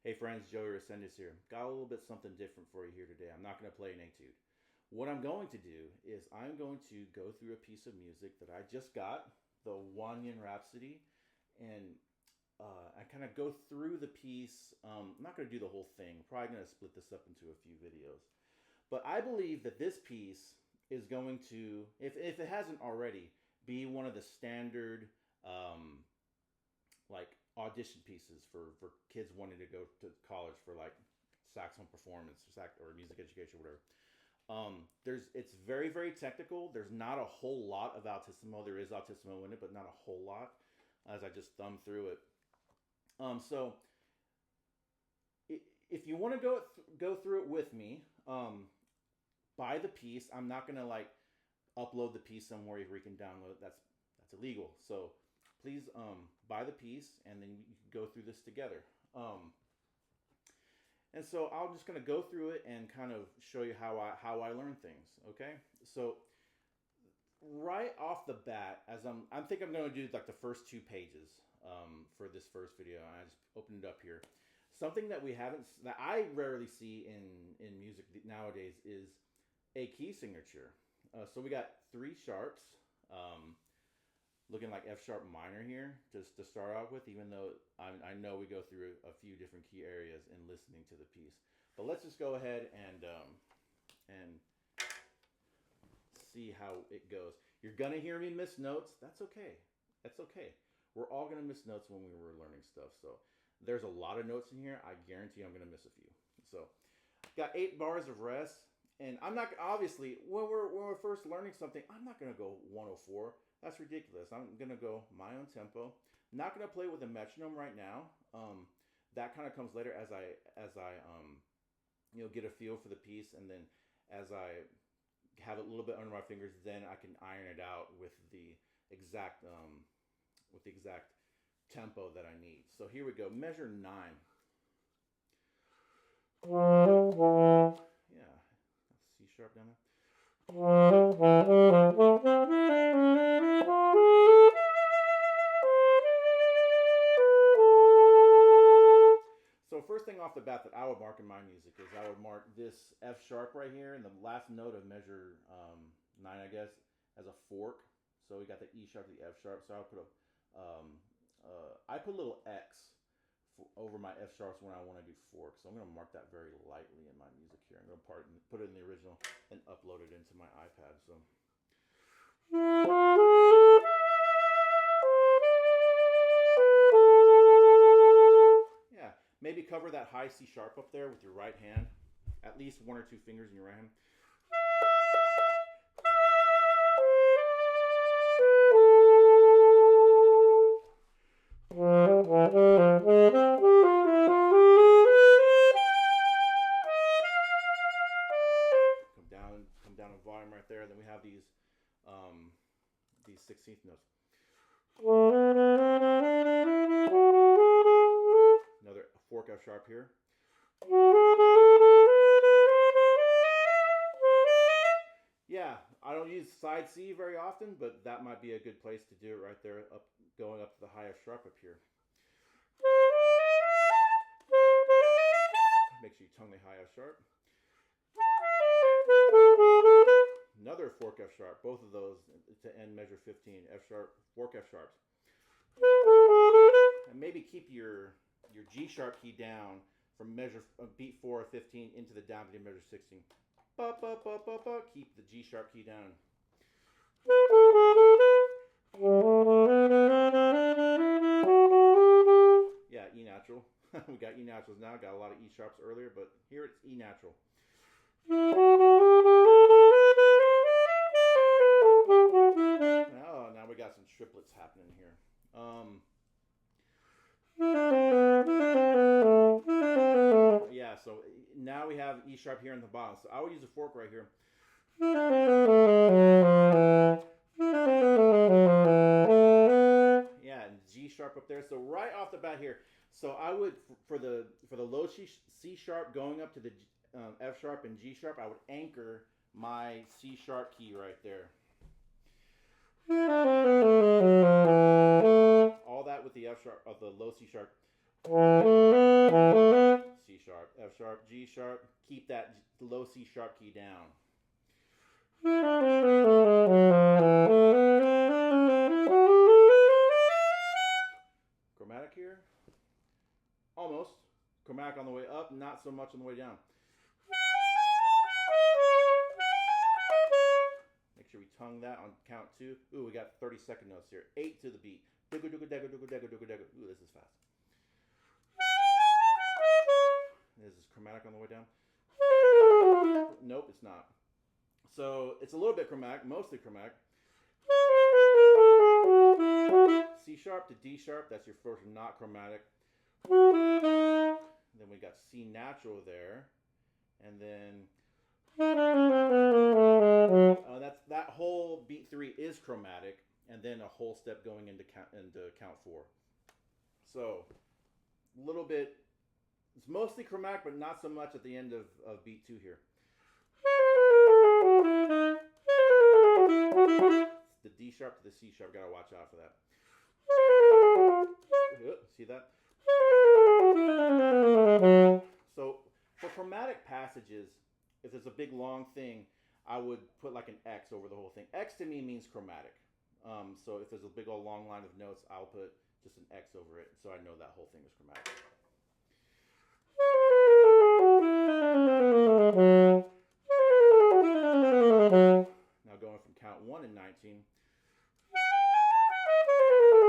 Hey friends, Joey Resendez here. Got a little bit something different for you here today. I'm not going to play an etude. What I'm going to do is I'm going to go through a piece of music that I just got, the Waignein Rhapsody, and I kind of go through the piece. I'm not going to do the whole thing. Probably going to split this up into a few videos. But I believe that this piece is going to, if it hasn't already, be one of the standard like audition pieces for kids wanting to go to college for like saxophone performance or music education, whatever. It's very, very technical. There's not a whole lot of altissimo. There is altissimo in it, but not a whole lot as I just thumb through it. So if you want to go through it with me, buy the piece. I'm not gonna like upload the piece somewhere where you can download it. That's illegal. So please buy the piece and then you can go through this together. And so I'm just gonna go through it and kind of show you how I learn things. Okay, so right off the bat, as I think I'm gonna do like the first 2 pages for this first video. I just opened it up here. Something that I rarely see in music nowadays is a key signature. So we got 3 sharps, looking like F sharp minor here, just to start off with, even though I know we go through a few different key areas in listening to the piece. But let's just go ahead and see how it goes. You're gonna hear me miss notes. That's okay. That's okay. We're all gonna miss notes when we were learning stuff. So there's a lot of notes in here. I guarantee I'm gonna miss a few. So got 8 bars of rest. And I'm not, obviously, when we're first learning something, I'm not going to go 104. That's ridiculous. I'm going to go my own tempo. Not going to play with a metronome right now. That kind of comes later as I get a feel for the piece, and then as I have it a little bit under my fingers, then I can iron it out with the exact tempo that I need. So here we go. Measure 9. Yeah. C sharp down there. So first thing off the bat that I would mark in my music is I would mark this F sharp right here, and the last note of measure 9, I guess, as a fork. So we got the E sharp to the F sharp. So I put a little X over my F sharps when I want to do forks. So I'm going to mark that very lightly in my music here. I'm going to put it in the original and upload it into my iPad. So yeah, maybe cover that high C sharp up there with your right hand. At least 1 or 2 fingers in your right hand. Come down a volume right there. Then we have these 16th notes. Another fork F sharp here. Yeah, I don't use side C very often, but that might be a good place to do it right there, going up to the high F sharp up here. Make sure you tongue the high F sharp. Another fork F sharp, both of those to end measure 15, F sharp, fork F sharps. And maybe keep your G sharp key down from beat 4 of 15 into the down to measure 16. Keep the G sharp key down. Yeah, E natural. We got E naturals now. Got a lot of E sharps earlier, but here it's E natural. Now we got some triplets happening here. Yeah, so now we have E sharp here in the bottom. So I would use a fork right here. Yeah, and G sharp up there. So right off the bat here. So I would, for the low C sharp going up to the F sharp and G sharp, I would anchor my C sharp key right there. All that with the F sharp of the low C sharp. sharp, G sharp. Keep that low C sharp key down. Chromatic here. Almost. Chromatic on the way up, not so much on the way down. Make sure we tongue that on count 2. Ooh, we got 30-second notes here. 8 to the beat. Ooh, this is fast. This is chromatic on the way down. Nope, it's not. So it's a little bit chromatic, mostly chromatic. C sharp to D sharp, that's your first not chromatic. Then we got C natural there. And then that whole beat 3 is chromatic, and then a whole step going into count 4. So a little bit, it's mostly chromatic, but not so much at the end of beat 2 here. It's the D sharp to the C sharp, gotta watch out for that. See that? So for chromatic passages, if there's a big long thing, I would put like an X over the whole thing. X to me means chromatic. So if there's a big old long line of notes, I'll put just an X over it, so I know that whole thing is chromatic. Now going from count 1 and 19.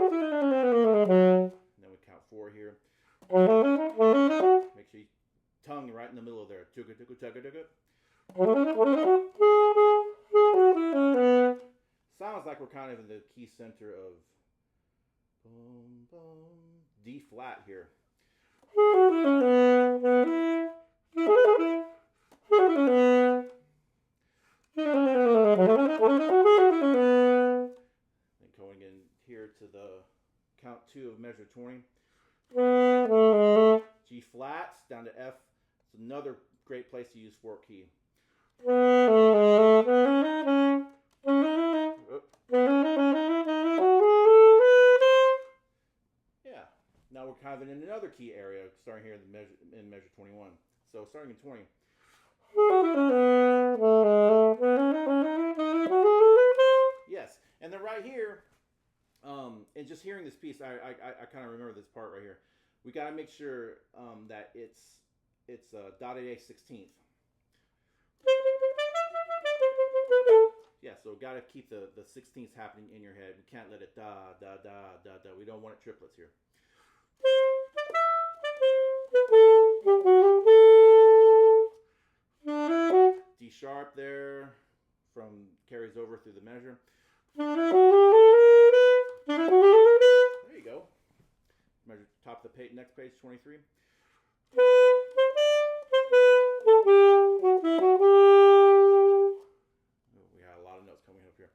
And then we count 4 here. Make sure you tongue right in the middle there. Sounds like we're kind of in the key center of D flat here. Then going in here to the count 2 of measure 20. G flats down to F. It's another great place to use 4th key. Yeah. Now we're kind of in another key area, starting here in measure 21. So starting in 20. Yes, and then right here, and just hearing this piece, I kind of remember this part right here. We got to make sure that it's dotted A 16th. Yeah, so got to keep the 16ths happening in your head. We can't let it da da da da da. We don't want it triplets here. D sharp there, carries over through the measure. There you go. Measure top of the page, next page, 23. We got a lot of notes coming up here.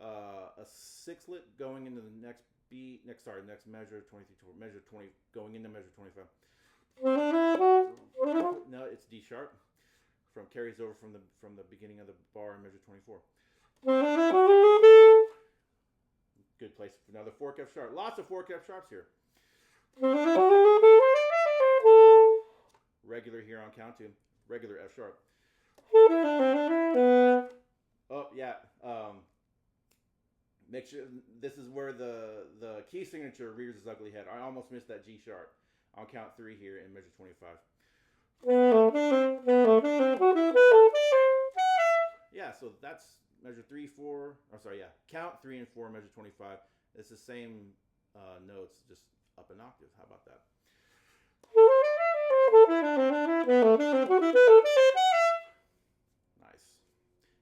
A sixlet going into the next beat, next measure, 23, measure 20, going into measure 25. No, it's D sharp. Carries over from the beginning of the bar in measure 24. Good place for another 4th F sharp. Lots of 4th F sharps here. Regular here on count 2. Regular F sharp. Oh yeah. Make sure this is where the key signature rears its ugly head. I almost missed that G sharp on count 3 here in measure 25. Yeah, so that's measure 3, 4. Oh, sorry, yeah. Count 3 and 4, measure 25. It's the same notes, just up an octave. How about that? Nice.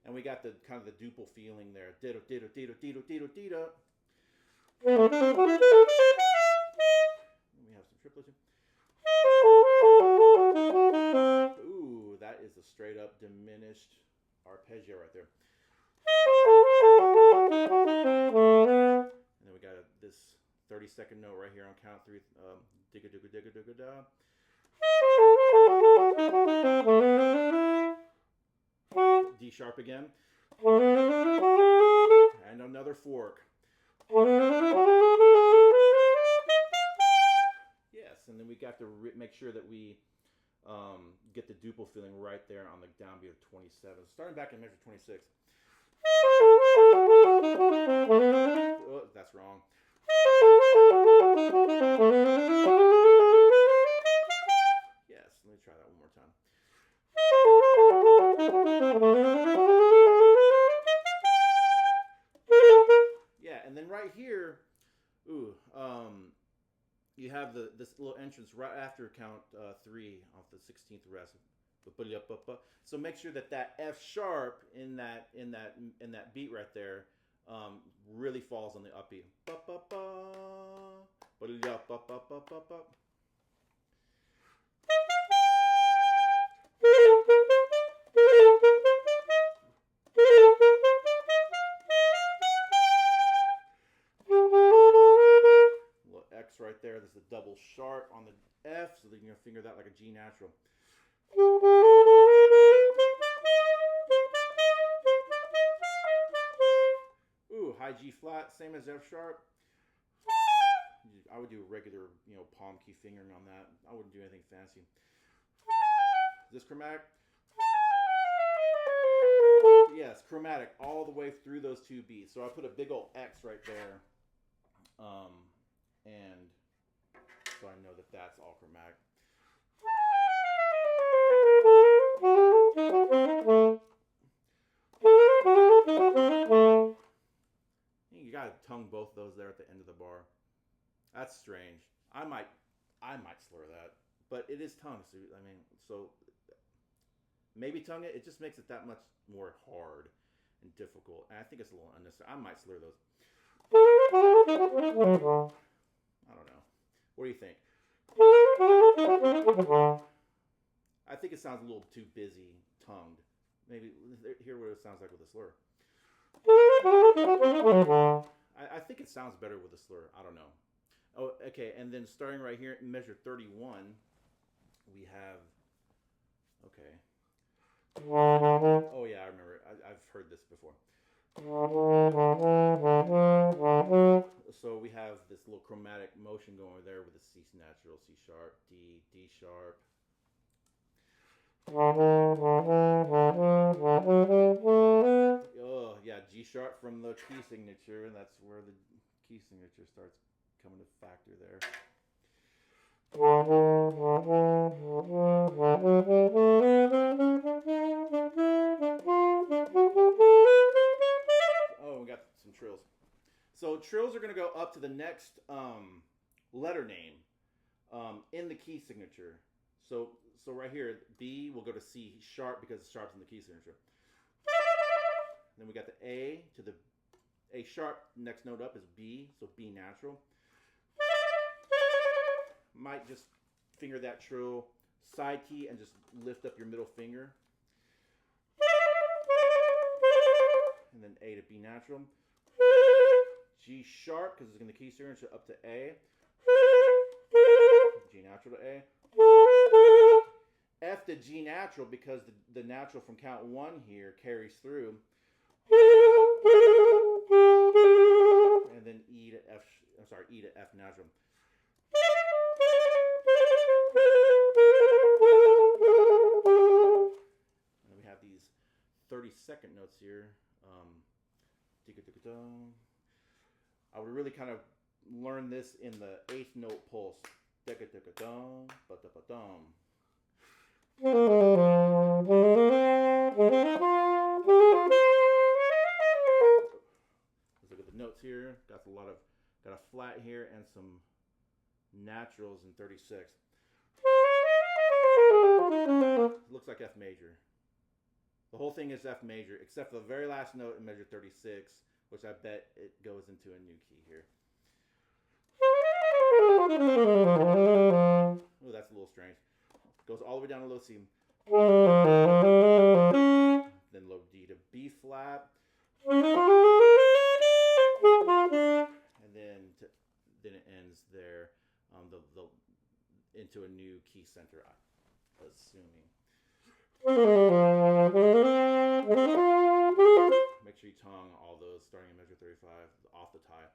And we got the kind of the duple feeling there. Ditto, ditto, ditto, ditto, ditto, ditto. We have some triplets here. Ooh, that is a straight up diminished arpeggio right there. And then we got this 30-second note right here on count 3. Digga digga digga digga da. D sharp again. And another fork. Yes, and then we got to make sure that we get the duple feeling right there on the downbeat of 27. Starting back in measure 26. Oh, that's wrong. Yes, let me try that one more time. Yeah, and then right here, ooh, you have this little entrance right after count 3 off the 16th rest. So make sure that that F sharp in that beat right there really falls on the upbeat. Little X right there. There's a double sharp on the F, so that you're gonna finger that like a G natural. Ooh, high G flat, same as F sharp. I would do a regular, palm key fingering on that. I wouldn't do anything fancy. Is this chromatic? Yes, chromatic all the way through those two beats. So I put a big old X right there, and so I know that that's all chromatic. You gotta tongue both those there at the end of the bar. That's strange. I might slur that, but it is tongue. So maybe tongue it. It just makes it that much more hard and difficult. And I think it's a little unnecessary. I might slur those. I don't know. What do you think? I think it sounds a little too busy tongued. Maybe hear what it sounds like with a slur. I think it sounds better with a slur. I don't know. Oh, okay. And then starting right here in measure 31, we have. Okay. Oh yeah, I remember. I've heard this before. So we have this little chromatic motion going there with a C natural, C sharp, D, D sharp. Oh yeah, G sharp from the key signature, and that's where the key signature starts coming to factor there. Oh, we got some trills. So trills are going to go up to the next letter name in the key signature. So right here, B will go to C sharp because the sharp's in the key signature. Then we got the A to the A sharp. Next note up is B, so B natural. Might just finger that trill side key and just lift up your middle finger. And then A to B natural. G sharp because it's in the key signature up to A. G natural to A. F to G natural because the natural from count 1 here carries through. And then E to F. I'm sorry, E to F natural. And we have these 30-second notes here. I would really kind of learn this in the 8th note pulse. Let's look at the notes here. Got a flat here and some naturals in 36. Looks like F major. The whole thing is F major, except for the very last note in measure 36, which I bet it goes into a new key here. Oh, that's a little strange. Goes all the way down to low C. Then low D to B flat. And then it ends there into a new key center, assuming. Make sure you tongue all those starting in measure 35 off the tie.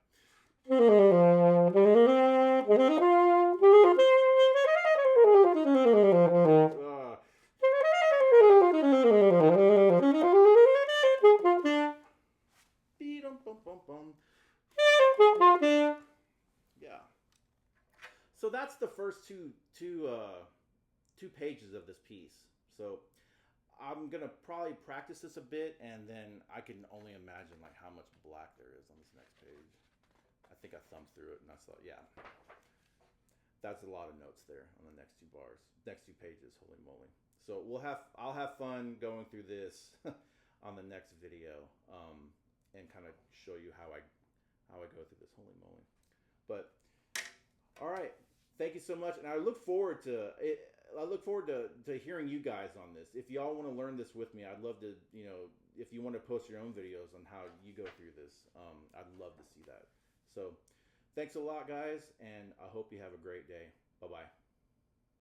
first two pages of this piece. So I'm gonna probably practice this a bit, and then I can only imagine like how much black there is on this next page. I think I thumbed through it and I saw, yeah, that's a lot of notes there on the next two bars, next two pages. Holy moly! So I'll have fun going through this on the next video, and kind of show you how I go through this. Holy moly! But all right, thank you so much, and I look forward to it. I look forward to hearing you guys on this. If y'all want to learn this with me, I'd love to, if you want to post your own videos on how you go through this, I'd love to see that. So thanks a lot, guys, and I hope you have a great day. Bye-bye.